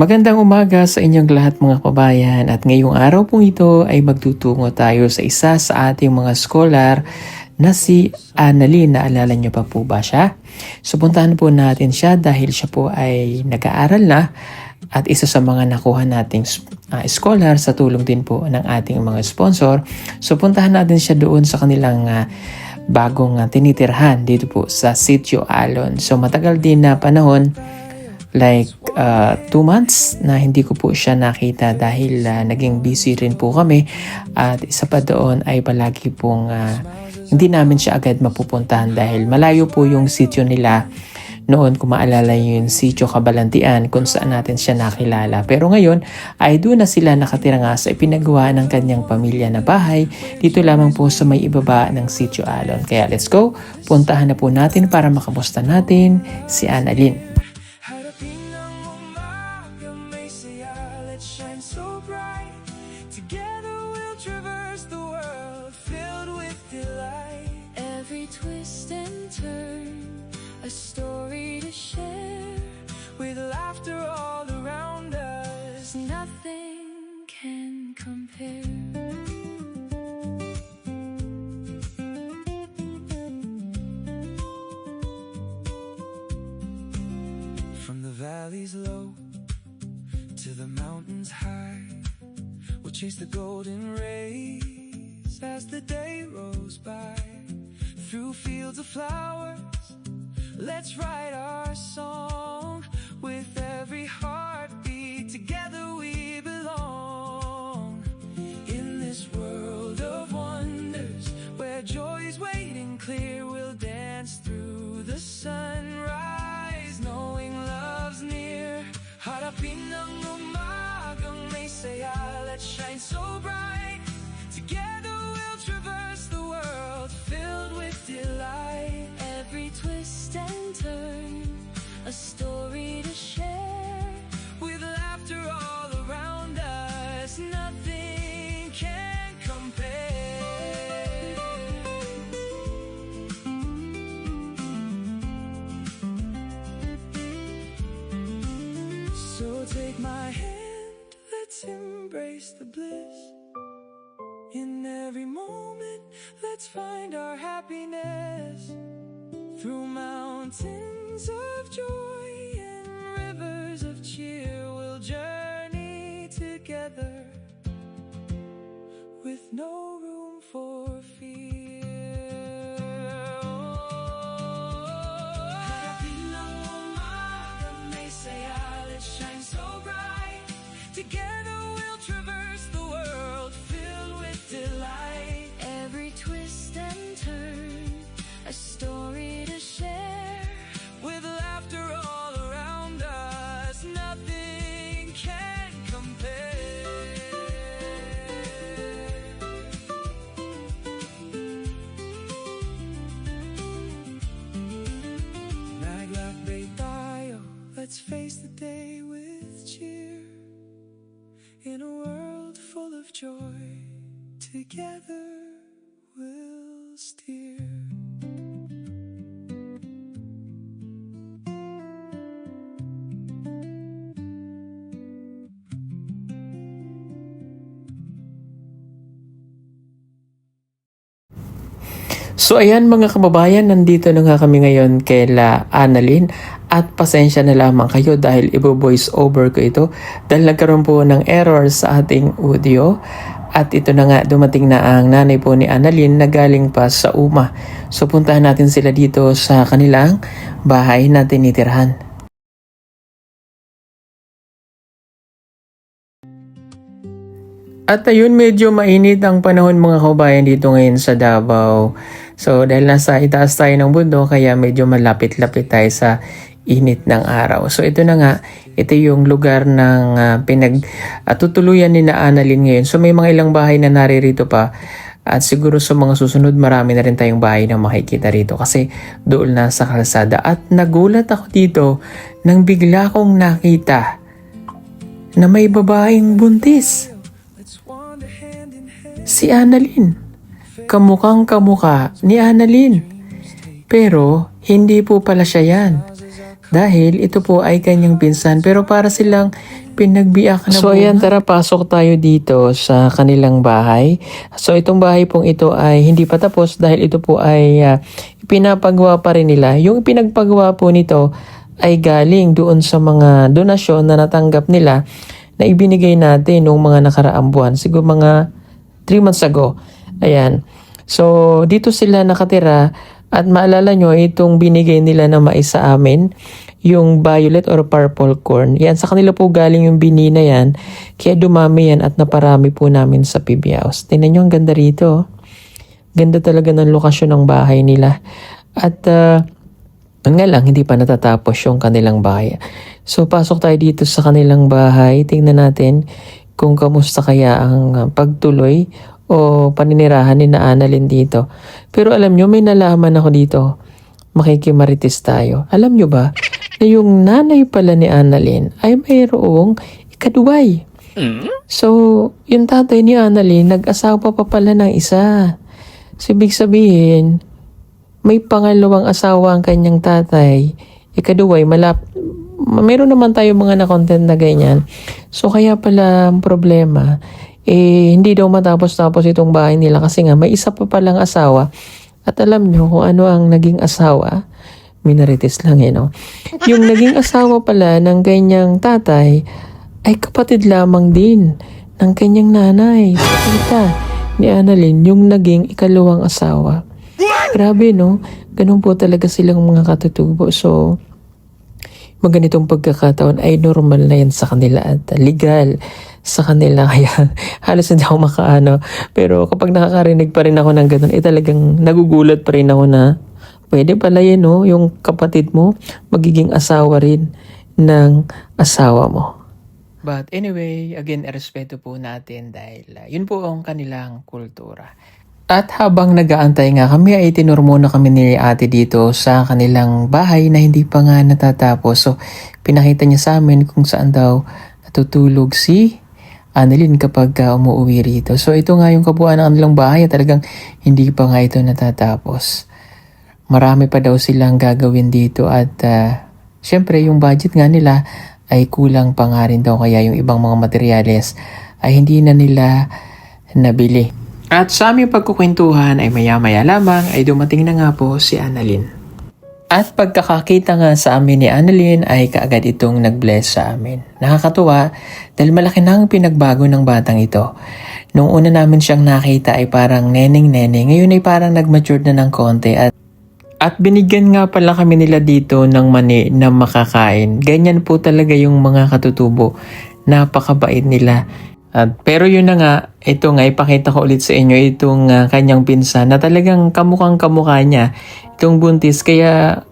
Magandang umaga sa inyong lahat mga kabayan at ngayong araw pong ito ay magtutungo tayo sa isa sa ating mga scholar na si Annalyn. Naalala niyo pa po ba siya? So puntahan po natin siya dahil siya po ay nag-aaral na at isa sa mga nakuha nating scholar sa tulong din po ng ating mga sponsor. So puntahan natin siya doon sa kanilang bagong tinitirhan dito po sa Sitio Alon. So matagal din na panahon, like 2 months na hindi ko po siya nakita dahil naging busy rin po kami at isa pa doon ay palagi pong hindi namin siya agad mapupuntahan dahil malayo po yung sitio nila noon. Kung maalala yung sitio Cabalantian kung saan natin siya nakilala, pero ngayon ay doon na sila nakatira nga sa ipinagawa ng kanyang pamilya na bahay dito lamang po sa may ibaba ng Sitio Alon. Kaya let's go, puntahan na po natin para makamusta natin si Annalyn. A story to share with laughter all around us. Nothing can compare. From the valleys low to the mountains high, we'll chase the golden rays as the day rolls by. Through fields of flowers, let's write our song. With every heartbeat, together we belong. In this world of wonders, where joy is waiting clear, we'll dance through the sunrise, knowing love's near. Harapin ang umagang may saya, let's shine so bright. Together we'll traverse the world, filled with delight. Every twist and turn, a story to share. With laughter all around us, nothing can compare. So take my hand, let's embrace the bliss. In every moment, let's find our happiness. Through mountains of joy and rivers of cheer, we'll journey together with no room for fear. Let's shine so bright. Together we'll traverse the world, filled with delight. Every twist and turn, a story to share. With laughter all around us, nothing can compare. Naglakbay tayo, let's face the day with cheer. In a world full of joy, together we'll steer. So ayan mga kababayan, nandito na nga kami ngayon kay Annalyn at pasensya na lamang kayo dahil i-voice over ko ito dahil nagkaroon po ng error sa ating audio at ito na nga dumating na ang nanay po ni Annalyn na galing pa sa UMA. So puntahan natin sila dito sa kanilang bahay na tinitirhan. At ayun, medyo mainit ang panahon mga kabayan dito ngayon sa Davao. So dahil nasa itaas tayo ng bundok kaya medyo malapit-lapit tayo sa init ng araw. So ito na nga, ito yung lugar ng tutuluyan ni na Annalyn ngayon. So may mga ilang bahay na naririto pa at siguro sa mga susunod marami na rin tayong bahay na makikita rito kasi doon na sa kalsada. At nagulat ako dito nang bigla kong nakita na may babaeng buntis. Si Annalyn. Kamukhang kamukha ni Annalyn. Pero hindi po pala siya yan. Dahil ito po ay kanyang pinsan pero para silang Pinagbiyak na. So ayan, tara pasok tayo dito sa kanilang bahay. So itong bahay pong ito ay hindi pa tapos dahil ito po ay pinapagawa pa rin nila. Yung pinagpagawa po nito ay galing doon sa mga donasyon na natanggap nila na ibinigay natin noong mga nakaraang buwan. Siguro mga 3 months ago. Ayan. So dito sila nakatira at maalala nyo itong binigay nila na mais sa amin, yung violet or purple corn. Yan, sa kanila po galing yung bini na yan. Kaya dumami yan at naparami po namin sa PB House. Tingnan nyo, ang ganda rito. Ganda talaga ng lokasyon ng bahay nila. At nga lang, hindi pa natatapos yung kanilang bahay. So, pasok tayo dito sa kanilang bahay. Tingnan natin kung kamusta kaya ang pagtuloy o paninirahan ni na Annalyn dito. Pero alam nyo, may nalaman ako dito. Makikimarites tayo. Alam nyo ba na yung nanay pala ni Annalyn ay mayroong ikaduway? So, yung tatay ni Annalyn, nag-asawa pa pala ng isa. So, ibig sabihin, may pangalawang asawa ang kanyang tatay. Ikaduway, mayroon naman tayo mga na-content na ganyan. So, kaya pala ang problema, hindi daw matapos-tapos itong bahay nila kasi nga may isa pa palang asawa. At alam nyo kung ano ang naging asawa? Minarites lang no? Yung naging asawa pala ng kanyang tatay ay kapatid lamang din ng kanyang nanay. Tita ni Annalyn, yung naging ikalawang asawa. Grabe no? Ganun po talaga silang mga katutubo. So, maganitong pagkakataon ay normal na yan sa kanila at legal sa kanila. Kaya halos hindi ako makaano. Pero kapag nakakarinig pa rin ako ng ganun, talagang nagugulat pa rin ako na pwede pala yan, no? Yung kapatid mo magiging asawa rin ng asawa mo. But anyway, again, respeto po natin dahil yun po ang kanilang kultura. At habang nag-aantay nga kami ay tinuro muna kami ni ate dito sa kanilang bahay na hindi pa nga natatapos. So pinakita niya sa amin kung saan daw natutulog si Annalyn kapag umuwi rito. So ito nga yung kabuuan ng kanilang bahay at talagang hindi pa nga ito natatapos. Marami pa daw silang gagawin dito at syempre yung budget nga nila ay kulang pa nga rin daw kaya yung ibang mga materyales ay hindi na nila nabili. At sa aming pagkukwentuhan ay maya-maya lamang ay dumating na nga po si Annalyn. At pagkakakita nga sa amin ni Annalyn ay kaagad itong nag-bless sa amin. Nakakatuwa dahil malaki na ang pinagbago ng batang ito. Nung una namin siyang nakita ay parang neneng-neneng, ngayon ay parang nag-mature na ng konti at binigyan nga pala kami nila dito ng mani na makakain. Ganyan po talaga yung mga katutubo. Napakabait nila. Pero yun na nga, ito nga ipakita ko ulit sa inyo itong kanyang pinsan na talagang kamukhang kamukha niya. Itong buntis, kaya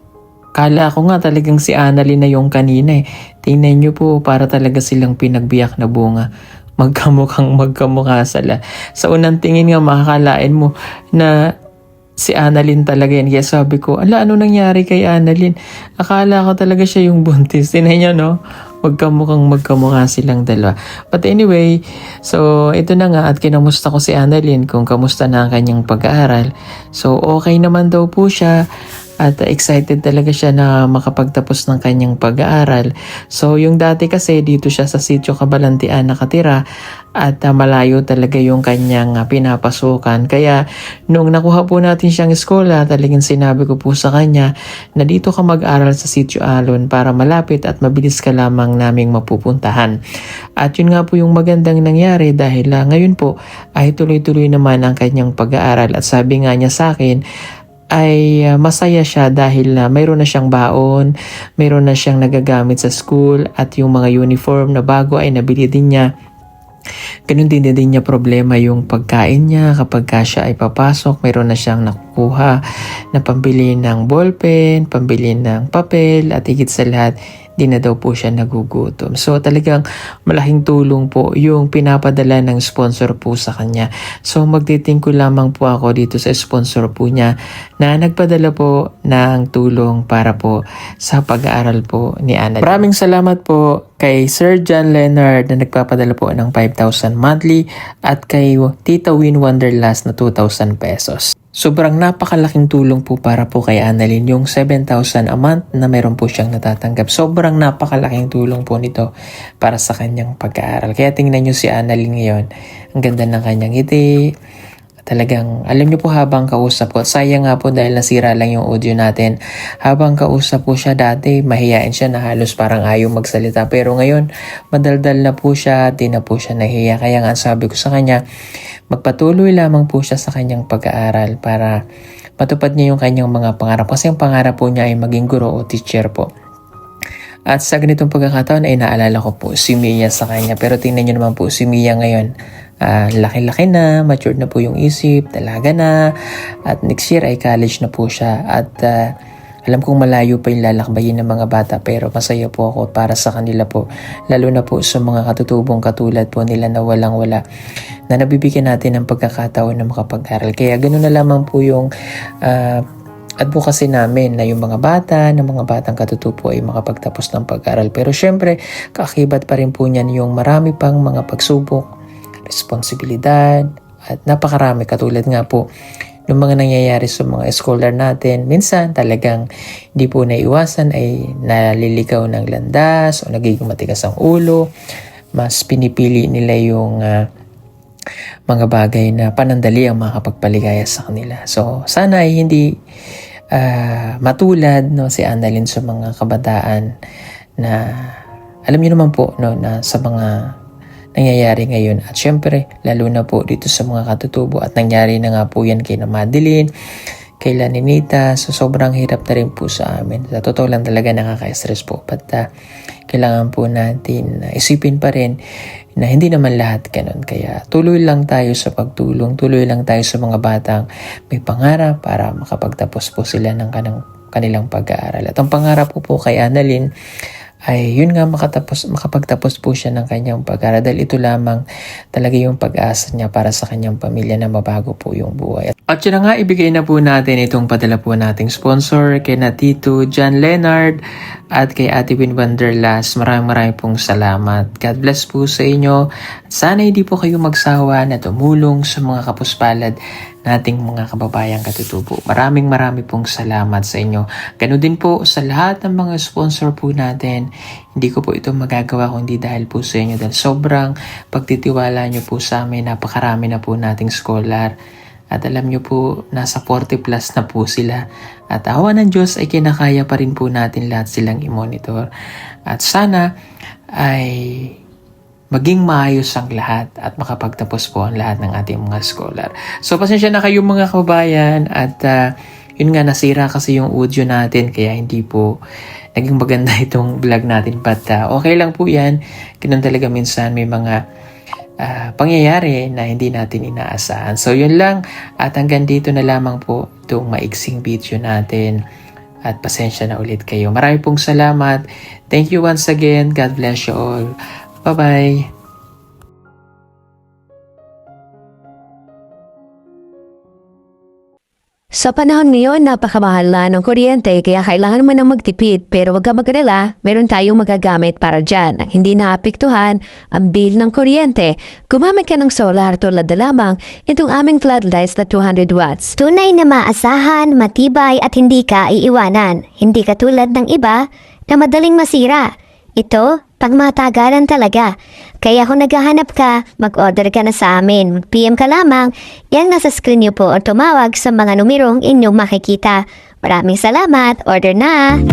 kala ko nga talagang si Annalyn na yung kanina eh. Tingnan nyo po, para talaga silang pinagbiyak na bunga. Magkamukha sila. Sa unang tingin nga makakalain mo na si Annalyn talaga yan. Kaya sabi ko, ano nangyari kay Annalyn? Akala ko talaga siya yung buntis. Tingnan nyo no? Magkamukha silang dalawa. But anyway, so ito na nga at kinamusta ko si Annalyn kung kamusta na ang kanyang pag-aaral. So okay naman daw po siya at excited talaga siya na makapagtapos ng kanyang pag-aaral. So yung dati kasi dito siya sa Sitio Cabalantian nakatira at malayo talaga yung kanyang pinapasukan. Kaya nung nakuha po natin siyang eskola, talagang sinabi ko po sa kanya na dito ka mag-aral sa Sitio Alon para malapit at mabilis ka lamang naming mapupuntahan. At yun nga po yung magandang nangyari dahil ngayon po ay tuloy-tuloy naman ang kanyang pag-aaral. At sabi nga niya sa akin ay masaya siya dahil mayroon na siyang baon, mayroon na siyang nagagamit sa school at yung mga uniform na bago ay nabili din niya. Ganun din niya problema yung pagkain niya kapag siya ay papasok, mayroon na siyang nakukuha na pambili ng ballpen, pambili ng papel at higit sa lahat di na daw po siya nagugutom. So talagang malaking tulong po yung pinapadala ng sponsor po sa kanya. So magtitingko lamang po ako dito sa sponsor po niya na nagpadala po ng tulong para po sa pag-aaral po ni Annalyn. Maraming salamat po kay Sir John Leonard na nagpapadala po ng 5,000 monthly at kay Tita Win Wonderlust na 2,000 pesos. Sobrang napakalaking tulong po para po kay Annalyn yung 7,000 a month na meron po siyang natatanggap. Sobrang napakalaking tulong po nito para sa kanyang pag-aaral. Kaya tingnan nyo si Annalyn ngayon. Ang ganda ng kanyang ngiti. Talagang, alam niyo po habang kausap ko, sayang nga po dahil nasira lang yung audio natin. Habang kausap po siya dati, mahihain siya na halos parang ayaw magsalita. Pero ngayon, madaldal na po siya, di na po siya nahiya. Kaya nga sabi ko sa kanya, magpatuloy lamang po siya sa kanyang pag-aaral para matupad niya yung kanyang mga pangarap. Kasi ang pangarap po niya ay maging guro o teacher po. At sa ganitong pagkakataon ay naalala ko po si Mia sa kanya. Pero tingnan niyo naman po si Mia ngayon. Laki-laki na, matured na po yung isip, dalaga na. At next year ay college na po siya. At alam kong malayo pa yung lalakbayin ng mga bata. Pero masaya po ako para sa kanila po. Lalo na po sa mga katutubong katulad po nila na walang-wala. Na nabibigyan natin ng pagkakataon na makapag-aral. Kaya ganoon na lamang po yung advocacy namin na yung mga bata, ng mga batang katutubo ay makapagtapos ng pag-aral. Pero syempre, kaakibat pa rin po niyan yung marami pang mga pagsubok, responsibilidad, at napakarami katulad nga po ng mga nangyayari sa mga scholar natin. Minsan talagang hindi po naiwasan ay naliligaw ng landas o nagiging matigas ang ulo. Mas pinipili nila yung mga bagay na panandali ang makakapagpaligaya sa kanila. So sana ay hindi matulad si Annalyn sa mga kabataan na alam niyo naman po na sa mga nangyayari ngayon. At syempre, lalo na po dito sa mga katutubo at nangyari na nga po yan kay na Madeline, kay Laninita. So sobrang hirap na rin po sa amin. Sa totoo lang talaga nakaka-stress po. But kailangan po natin isipin pa rin na hindi naman lahat ganun. Kaya tuloy lang tayo sa pagtulong. Tuloy lang tayo sa mga batang may pangarap para makapagtapos po sila ng kanilang pag-aaral. At ang pangarap po kay Annalyn ay yun nga makapagtapos po siya ng kanyang pag-aaral dahil ito lamang talaga yung pag-asa niya para sa kanyang pamilya na mabago po yung buhay. At yun na nga, ibigay na po natin itong padala po nating sponsor kay na Tito John Leonard at kay Ate Win Vanderlas. Maraming pong salamat. God bless po sa inyo. At sana hindi po kayo magsawa na tumulong sa mga kapuspalad nating mga kababayang katutubo. Maraming pong salamat sa inyo. Ganun din po sa lahat ng mga sponsor po natin. Hindi ko po ito magagawa kung hindi dahil po sa inyo. Dahil sobrang pagtitiwala nyo po sa amin. Napakarami na po nating scholar. At alam nyo po, nasa 40 plus na po sila. At awa ng Diyos ay kinakaya pa rin po natin lahat silang i-monitor. At sana ay maging maayos ang lahat at makapagtapos po ang lahat ng ating mga scholar. So pasensya na kayo mga kababayan at yun nga nasira kasi yung audio natin kaya hindi po naging maganda itong vlog natin. But okay lang po yan. Ganun talaga minsan may mga pangyayari na hindi natin inaasahan. So yun lang at hanggang dito na lamang po itong maiksing video natin. At pasensya na ulit kayo. Marami pong salamat. Thank you once again. God bless you all. Bye-bye! Sa panahon ngayon, napakamahal na ng kuryente kaya kailangan mo nang magtipid pero wag ka mag-alala, meron tayong magagamit para dyan. Hindi naapektuhan ang bill ng kuryente. Gumamit ka ng solar tulad na lamang itong aming floodlights na 200 watts. Tunay na maasahan, matibay at hindi ka iiwanan. Hindi katulad ng iba na madaling masira. Ito, pangmatagalan talaga. Kaya kung naghahanap ka, mag-order ka na sa amin. PM ka lamang, yan nasa screen niyo po o tumawag sa mga numerong inyong makikita. Maraming salamat, order na!